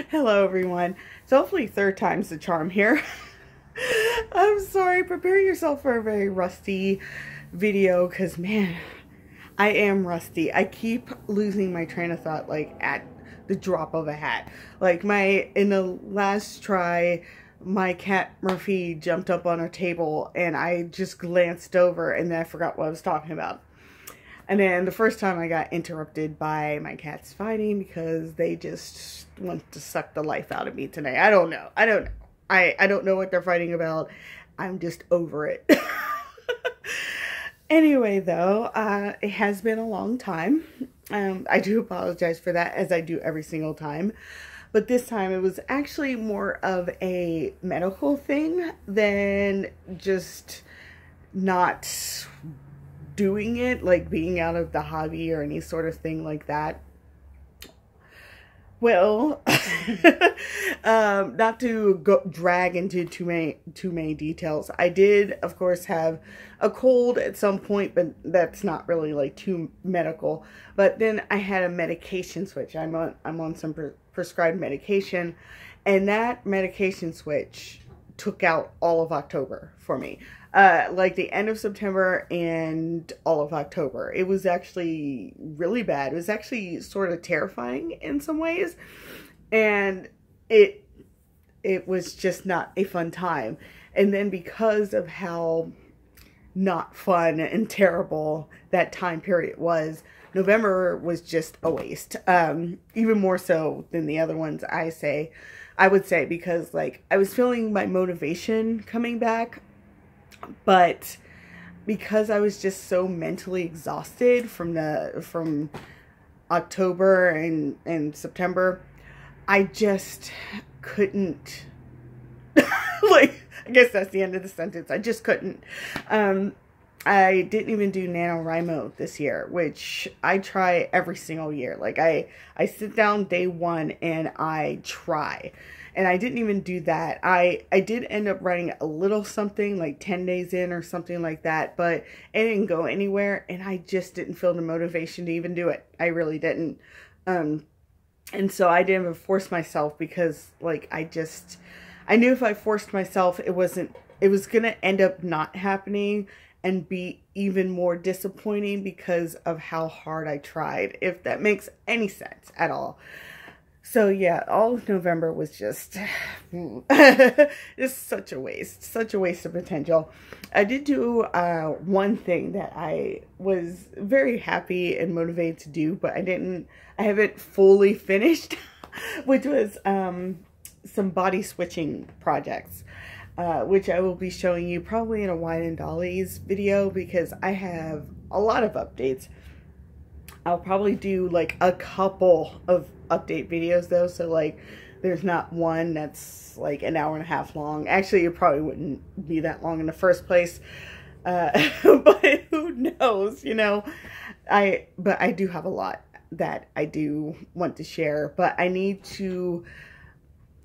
Hello everyone. So hopefully third time's the charm here. I'm sorry, prepare yourself for a very rusty video because man, I am rusty. I keep losing my train of thought like at the drop of a hat. Like in the last try, my cat Murphy jumped up on a table and I just glanced over and then I forgot what I was talking about. And then the first time I got interrupted by my cats fighting because they just want to suck the life out of me today. I don't know. I don't know what they're fighting about. I'm just over it. Anyway, though, it has been a long time. I do apologize for that, as I do every single time. But this time it was actually more of a medical thing than just not doing it, like being out of the hobby or any sort of thing like that. Well, not to drag into too many details. I did, of course, have a cold at some point, but that's not really like too medical. But then I had a medication switch. I'm on some prescribed medication, and that medication switch took out all of October for me. Like the end of September and all of October. It was actually really bad. It was actually sort of terrifying in some ways. And it was just not a fun time. And then because of how not fun and terrible that time period was, November was just a waste. Even more so than the other ones I would say, because like I was feeling my motivation coming back. But because I was just so mentally exhausted from October and September, I just couldn't, like, I guess that's the end of the sentence. I just couldn't. I didn't even do NaNoWriMo this year, which I try every single year. Like, I sit down day one and I try. And I didn't even do that. I did end up writing a little something, like 10 days in or something like that. But it didn't go anywhere. And I just didn't feel the motivation to even do it. I really didn't. And so I didn't even force myself because, like, I knew if I forced myself, it was going to end up not happening and be even more disappointing because of how hard I tried, if that makes any sense at all. So yeah, all of November was just such a waste of potential. I did do one thing that I was very happy and motivated to do, but I haven't fully finished, which was some body switching projects, which I will be showing you probably in a wine and dollies video because I have a lot of updates. I'll probably do like a couple of update videos though, so like there's not one that's like an hour and a half long. Actually, it probably wouldn't be that long in the first place, but who knows, you know. But I do have a lot that I do want to share, but I need to,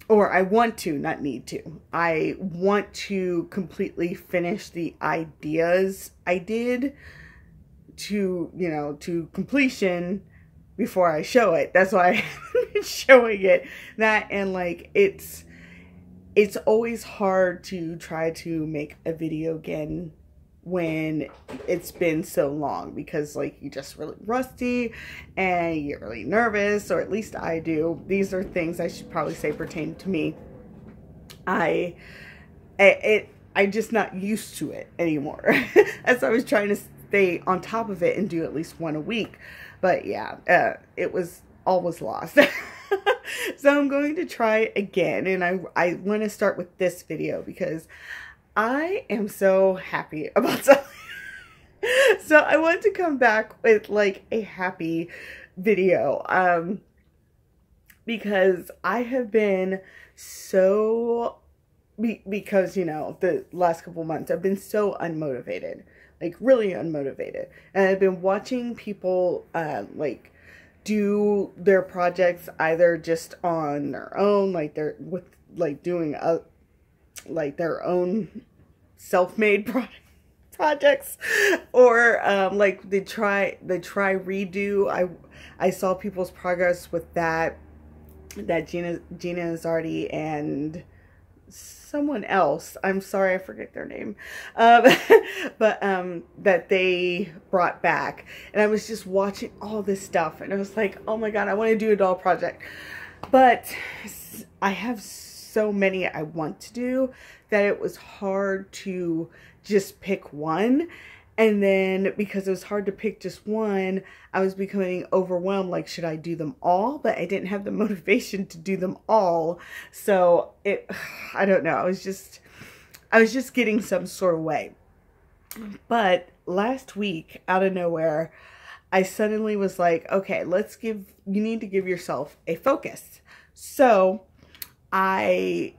or I want to, not need to. I want to completely finish the ideas I did to, you know, to completion before I show it. That's why I haven't been showing it. That, and like it's always hard to try to make a video again when it's been so long, because like you're just really rusty and you get really nervous, or at least I do. These are things I should probably say pertain to me. I'm just not used to it anymore. As I was trying to stay on top of it and do at least one a week. But yeah, it was always lost. So I'm going to try again. And I want to start with this video because I am so happy about something. So I want to come back with like a happy video. Because I have been so, because, you know, the last couple months I've been so unmotivated. Like really unmotivated, and I've been watching people like do their projects either just on their own, like they're with like doing like their own self-made projects, or like they try redo. I saw people's progress with that, that Gina Zardi and someone else, I'm sorry, I forget their name, but that they brought back. And I was just watching all this stuff, and I was like, oh my god, I want to do a doll project. But I have so many I want to do that it was hard to just pick one. And then because it was hard to pick just one, I was becoming overwhelmed. Like, should I do them all? But I didn't have the motivation to do them all. So I don't know. I was just getting some sort of way. But last week, out of nowhere, I suddenly was like, okay, you need to give yourself a focus. So I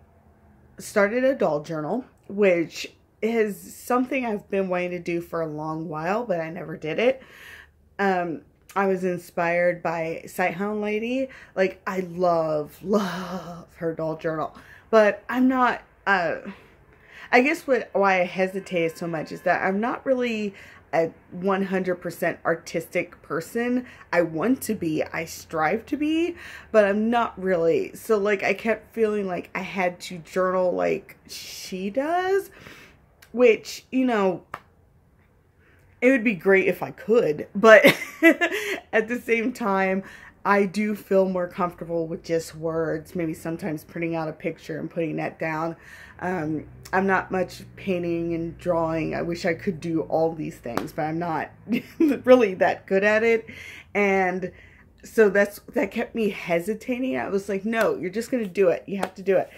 started a doll journal, which is something I've been wanting to do for a long while, but I never did it. I was inspired by Sighthound Lady. Like, I love her doll journal, but I'm not, I guess why I hesitated so much is that I'm not really a 100% artistic person. I want to be, I strive to be, but I'm not really. So like, I kept feeling like I had to journal like she does. Which, you know, it would be great if I could, but at the same time, I do feel more comfortable with just words, maybe sometimes printing out a picture and putting that down. I'm not much painting and drawing. I wish I could do all these things, but I'm not really that good at it. And so that kept me hesitating. I was like, no, you're just going to do it. You have to do it.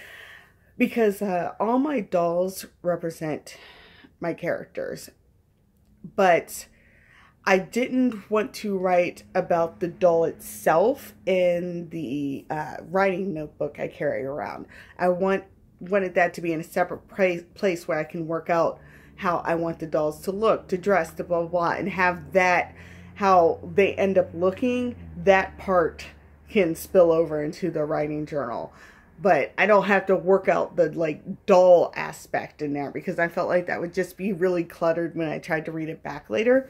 Because all my dolls represent my characters. But I didn't want to write about the doll itself in the writing notebook I carry around. I wanted that to be in a separate place where I can work out how I want the dolls to look, to dress, to blah, blah, blah. And have that, how they end up looking, that part can spill over into the writing journal. But I don't have to work out the, like, doll aspect in there because I felt like that would just be really cluttered when I tried to read it back later.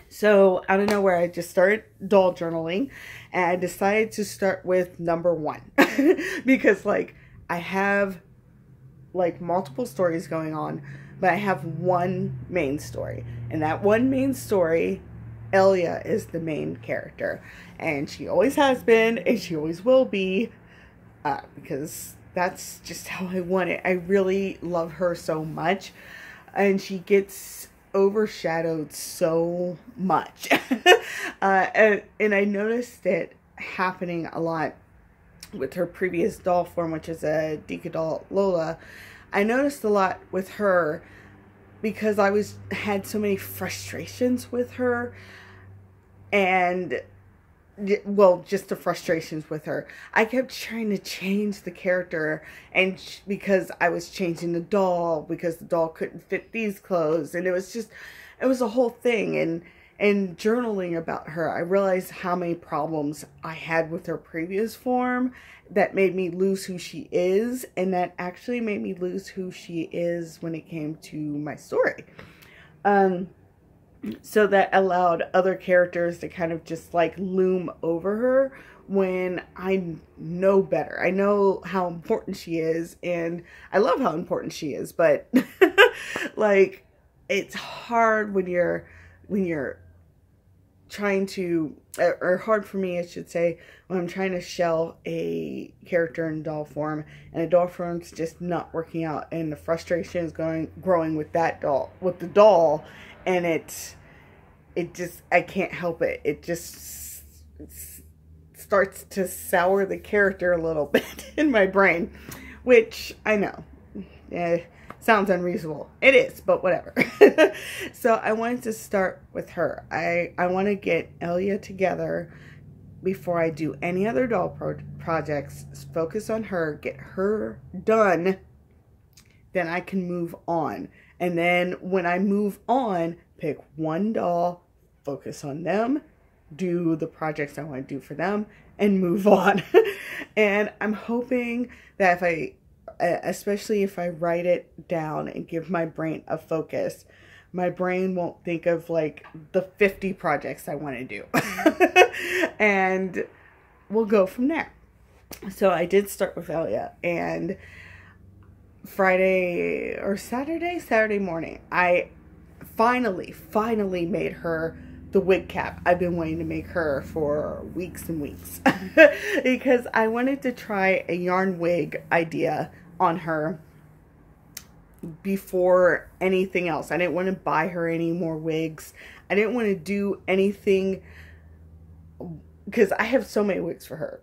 So, out of nowhere, I just started doll journaling. And I decided to start with number 1. Because, like, I have, like, multiple stories going on. But I have one main story. And that one main story, Alia is the main character. And she always has been, and she always will be. Because that's just how I want it. I really love her so much. And she gets overshadowed so much. And I noticed it happening a lot with her previous doll form, which is a Dika doll, Lola. I noticed a lot with her because I had so many frustrations with her. And well, just the frustrations with her. I kept trying to change the character, and because I was changing the doll, because the doll couldn't fit these clothes, and it was a whole thing. And journaling about her, I realized how many problems I had with her previous form that made me lose who she is, and that actually made me lose who she is when it came to my story. So that allowed other characters to kind of just like loom over her when I know better. I know how important she is, and I love how important she is, but like, it's hard when you're trying to, or hard for me, I should say, when I'm trying to shell a character in doll form, and a doll form's just not working out, and the frustration is growing with that doll, with the doll, and it just, I can't help it. It just starts to sour the character a little bit in my brain, which I know, sounds unreasonable. It is, but whatever. So I wanted to start with her. I want to get Alia together before I do any other doll projects. Focus on her, get her done, then I can move on. And then when I move on, pick one doll, focus on them, do the projects I want to do for them, and move on. And I'm hoping that especially if I write it down and give my brain a focus, my brain won't think of like the 50 projects I want to do. And we'll go from there. So I did start with Alia, and Friday or Saturday morning, I finally made her the wig cap. I've been wanting to make her for weeks and weeks because I wanted to try a yarn wig idea on her before anything else. I didn't want to buy her any more wigs. I didn't want to do anything because I have so many wigs for her.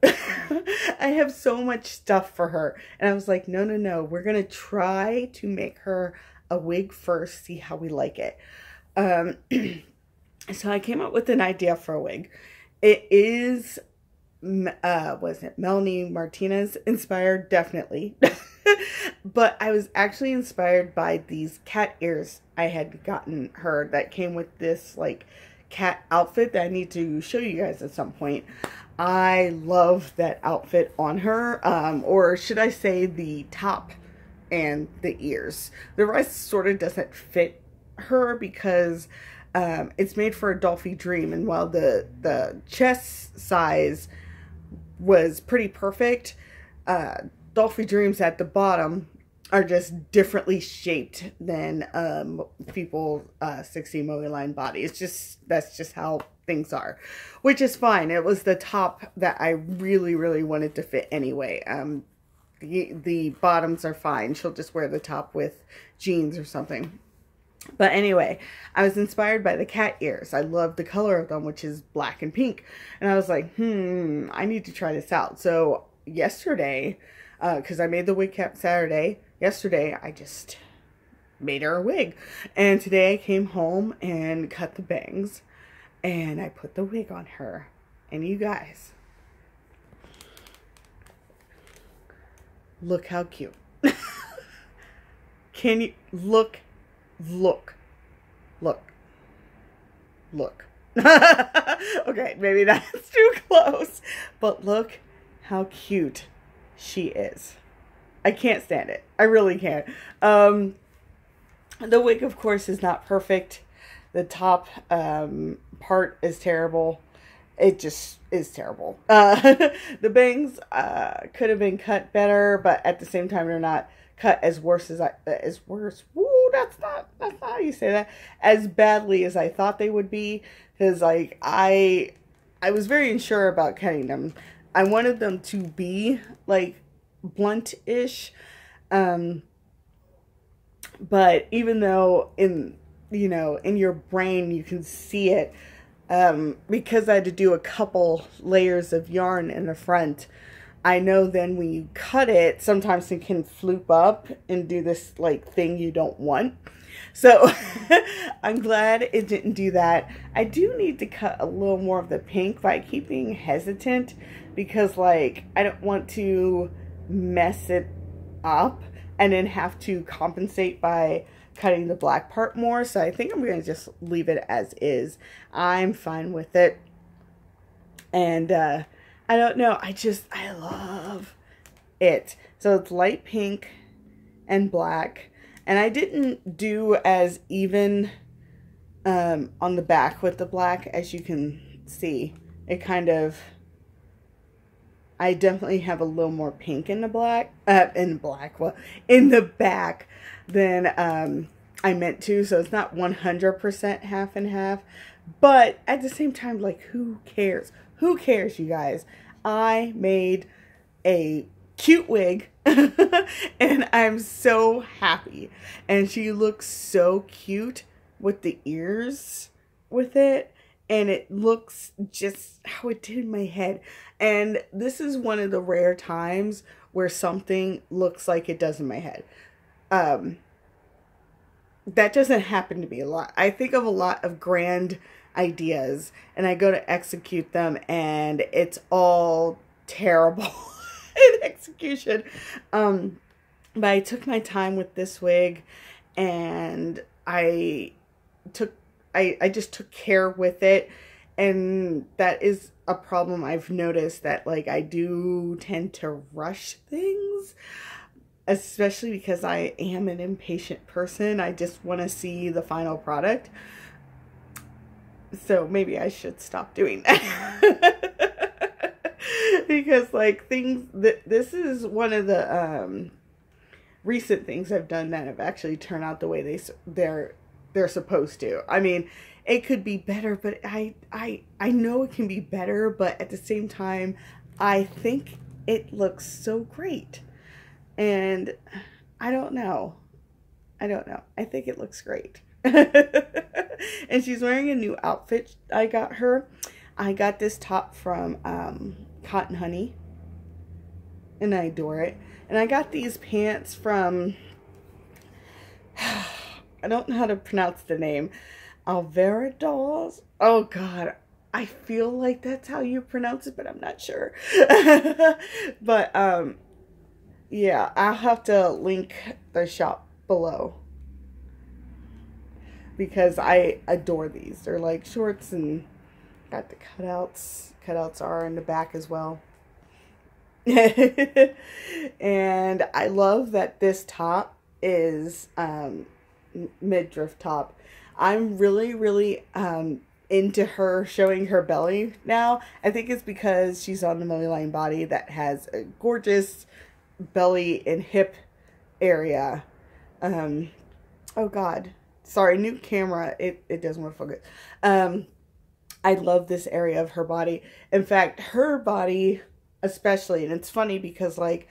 I have so much stuff for her. And I was like, no. We're going to try to make her a wig first, see how we like it. So I came up with an idea for a wig. It is, was it Melanie Martinez inspired? Definitely. But I was actually inspired by these cat ears I had gotten her that came with this like cat outfit that I need to show you guys at some point. I love that outfit on her, or should I say the top and the ears. The rest sort of doesn't fit her because it's made for a Dolphy Dream, and while the chest size was pretty perfect, Dolphy Dreams at the bottom are just differently shaped than people 60 Moe line body. That's just how things are, which is fine. It was the top that I really wanted to fit anyway. The bottoms are fine. She'll just wear the top with jeans or something. But anyway, I was inspired by the cat ears. I love the color of them, which is black and pink. And I was like, I need to try this out. So yesterday, because I made the wig cap Saturday, yesterday I just made her a wig. And today I came home and cut the bangs. And I put the wig on her. And you guys, look how cute. Can you look? Okay, maybe that's too close, but look how cute she is. I can't stand it. I really can't. The wig, of course, is not perfect. The top part is terrible. It just is terrible. The bangs could have been cut better, but at the same time, they're not cut as worse. Woo, that's not how you say that. As badly as I thought they would be, because like I was very unsure about cutting them. I wanted them to be like blunt-ish, but even though in your brain you can see it, because I had to do a couple layers of yarn in the front, I know then when you cut it, sometimes it can floop up and do this like thing you don't want. So I'm glad it didn't do that. I do need to cut a little more of the pink, but I keep being hesitant because like I don't want to mess it up and then have to compensate by cutting the black part more. So I think I'm going to just leave it as is. I'm fine with it. And I don't know. I love it. So it's light pink and black. And I didn't do as even on the back with the black, as you can see. It kind of, I definitely have a little more pink in the black, in the back than I meant to. So it's not 100% half and half. But at the same time, like, who cares? Who cares, you guys? I made a cute wig and I'm so happy. And she looks so cute with the ears with it. And it looks just how it did in my head. And this is one of the rare times where something looks like it does in my head. That doesn't happen to me a lot. I think of a lot of grand ideas and I go to execute them and it's all terrible in execution. But I took my time with this wig and I just took care with it, and that is a problem I've noticed, that like I do tend to rush things, especially because I am an impatient person. I just want to see the final product. So maybe I should stop doing that. Because like this is one of the recent things I've done that have actually turned out the way they're supposed to. I mean, it could be better, but I know it can be better, but at the same time, I think it looks so great. And I don't know. I think it looks great. And she's wearing a new outfit I got her. I got this top from Cotton Honey, and I adore it. And I got these pants from, I don't know how to pronounce the name, Alvera Dolls. Oh God, I feel like that's how you pronounce it, but I'm not sure. But yeah, I'll have to link the shop below because I adore these. They're like shorts and got the cutouts. Cutouts are in the back as well. And I love that this top is midriff top. I'm really into her showing her belly now. I think it's because she's on the Millie Line body that has a gorgeous belly and hip area. Oh God, sorry, new camera, it doesn't want to focus. I love this area of her body. In fact, her body especially, and it's funny because like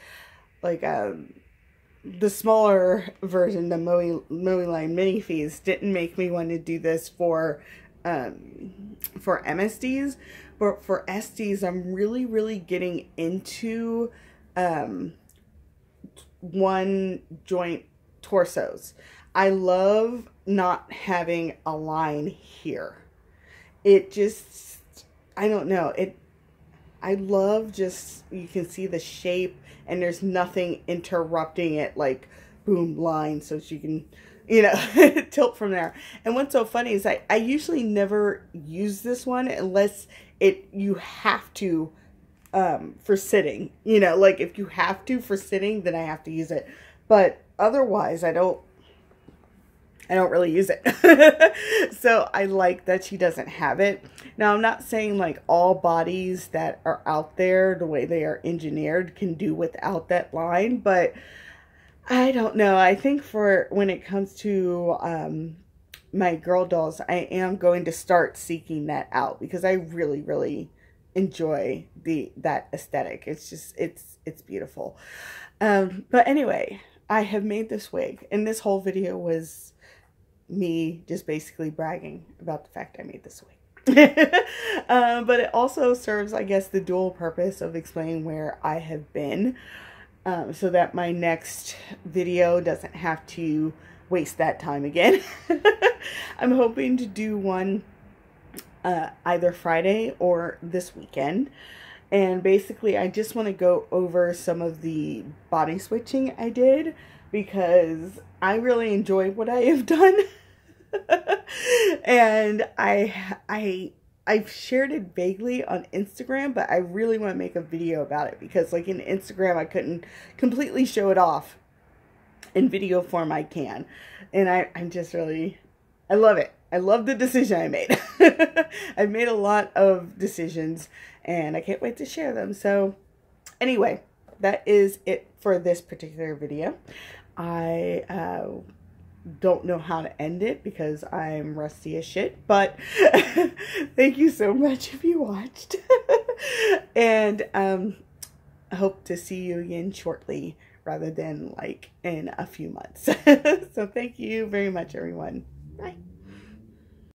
the smaller version, the Millie Line mini fees, didn't make me want to do this for MSDs, but for SDs, I'm really getting into one joint torsos. I love not having a line here. It just, I don't know, I love just, you can see the shape and there's nothing interrupting it, like boom, line, so she can, you know, tilt from there. And what's so funny is I usually never use this one unless you have to for sitting, you know, like if you have to for sitting, then I have to use it. But otherwise, I don't really use it. So I like that she doesn't have it. Now, I'm not saying like all bodies that are out there, the way they are engineered, can do without that line, but I don't know. I think for when it comes to my girl dolls, I am going to start seeking that out because I really enjoy that aesthetic. It's just, it's beautiful. But anyway, I have made this wig, and this whole video was me just basically bragging about the fact I made this wig. But it also serves, I guess, the dual purpose of explaining where I have been, so that my next video doesn't have to waste that time again. I'm hoping to do one either Friday or this weekend. And basically, I just want to go over some of the body switching I did because I really enjoy what I have done. And I've shared it vaguely on Instagram, but I really want to make a video about it because like in Instagram, I couldn't completely show it off. In video form, I can. And I'm just really, I love it. I love the decision I made. I've made a lot of decisions and I can't wait to share them. So anyway, that is it for this particular video. I don't know how to end it because I'm rusty as shit, but thank you so much if you watched. And I hope to see you again shortly rather than like in a few months. So thank you very much, everyone. Bye.